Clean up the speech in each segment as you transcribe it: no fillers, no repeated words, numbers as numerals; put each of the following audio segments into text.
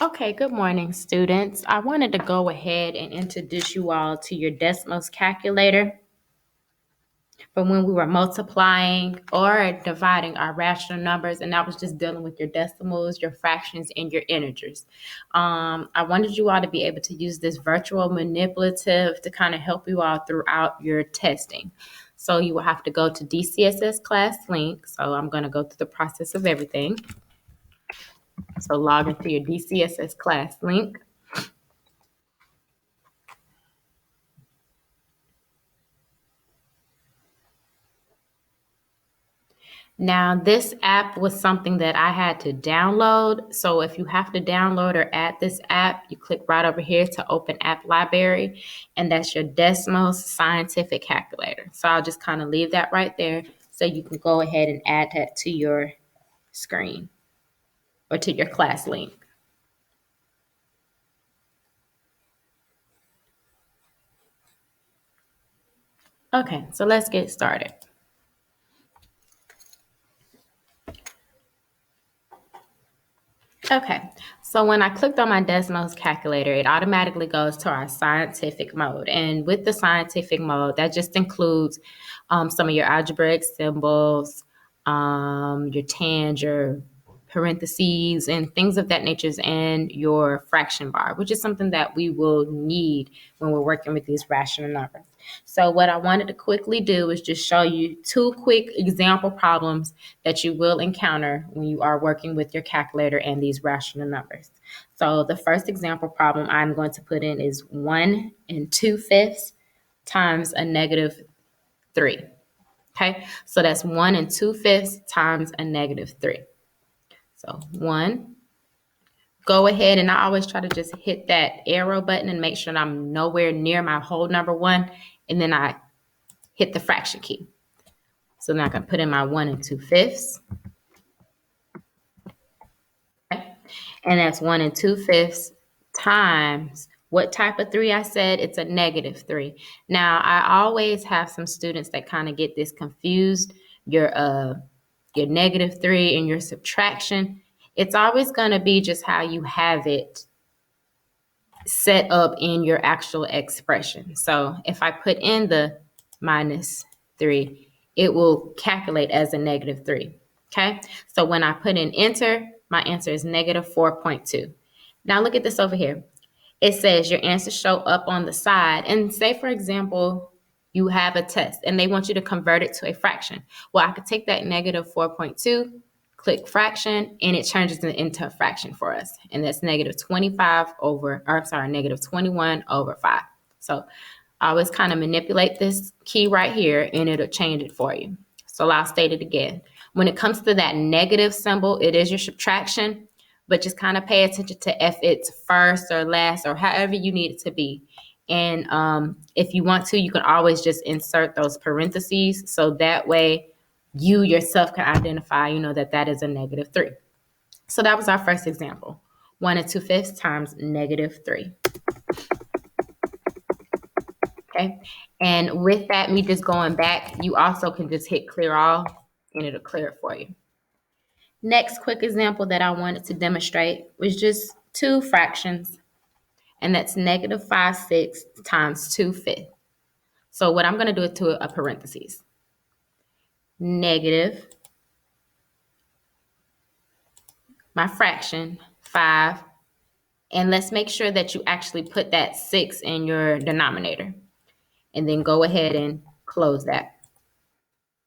Okay, good morning, students. I wanted to go ahead and introduce you all to your Desmos calculator for when we were multiplying or dividing our rational numbers, and that was just dealing with your decimals, your fractions, and your integers. I wanted you all to be able to use this virtual manipulative to kind of help you all throughout your testing. So you will have to go to DCSS class link. So I'm going to go through the process of everything. So log into your DCSS class link. Now, this app was something that I had to download. So if you have to download or add this app, you click right over here to open app library, and that's your Desmos scientific calculator. So I'll just kind of leave that right there so you can go ahead and add that to your screen or to your class link. Okay, so let's get started. Okay, so when I clicked on my Desmos calculator, it automatically goes to our scientific mode. And with the scientific mode, that just includes some of your algebraic symbols, your tans, your parentheses, and things of that nature, and your fraction bar, which is something that we will need when we're working with these rational numbers. So what I wanted to quickly do is just show you two quick example problems that you will encounter when you are working with your calculator and these rational numbers. So the first example problem I'm going to put in is 1 2/5 times a negative 3. Okay, so that's 1 2/5 times a negative 3. So 1, go ahead, and I always try to just hit that arrow button and make sure that I'm nowhere near my whole number 1, and then I hit the fraction key. So now I can put in my 1 2/5. Okay. And that's 1 2/5 times what type of 3 I said? It's a negative 3. Now, I always have some students that kind of get this confused. Your negative 3 and your subtraction. It's always going to be just how you have it set up in your actual expression. So if I put in the minus 3, it will calculate as a negative 3. Okay, so when I put in enter, my answer is negative 4.2. Now look at this over here. It says your answers show up on the side. And say, for example, you have a test and they want you to convert it to a fraction. Well, I could take that negative 4.2, click fraction, and it turns it into a fraction for us. And that's negative 21 over 5. So I always kind of manipulate this key right here and it'll change it for you. So I'll state it again. When it comes to that negative symbol, it is your subtraction, but just kind of pay attention to if it's first or last or however you need it to be. And if you want to, you can always just insert those parentheses. So that way you yourself can identify, that is a negative 3. So that was our first example. 1 2/5 times negative 3. Okay. And with that, me just going back, you also can just hit clear all and it'll clear it for you. Next quick example that I wanted to demonstrate was just two fractions, and that's negative 5/6 times 2/5. So what I'm going to do is to a parentheses. Negative, my fraction, 5, and let's make sure that you actually put that 6 in your denominator, and then go ahead and close that.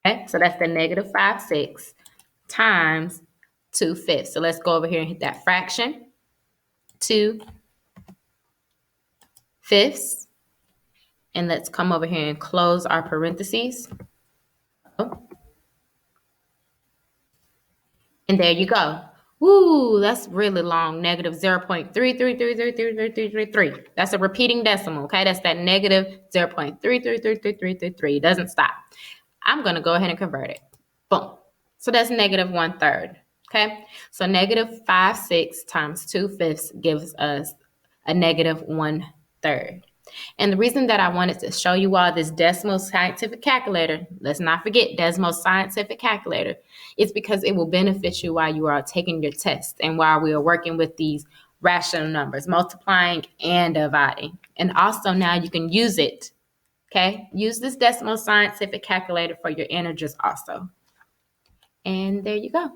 Okay, so that's the negative 5/6 times 2/5. So let's go over here and hit that fraction. 2/5. And let's come over here and close our parentheses. And there you go. Woo, that's really long. Negative 0.333333333. That's a repeating decimal, okay? That's that negative 0.3333333. It doesn't stop. I'm going to go ahead and convert it. Boom. So that's negative 1/3, okay? So negative 5/6 times 2/5 gives us a negative 1/3. And the reason that I wanted to show you all this Desmos scientific calculator, let's not forget Desmos scientific calculator, is because it will benefit you while you are taking your test and while we are working with these rational numbers, multiplying and dividing. And also now you can use it. Okay, use this Desmos scientific calculator for your integers also. And there you go.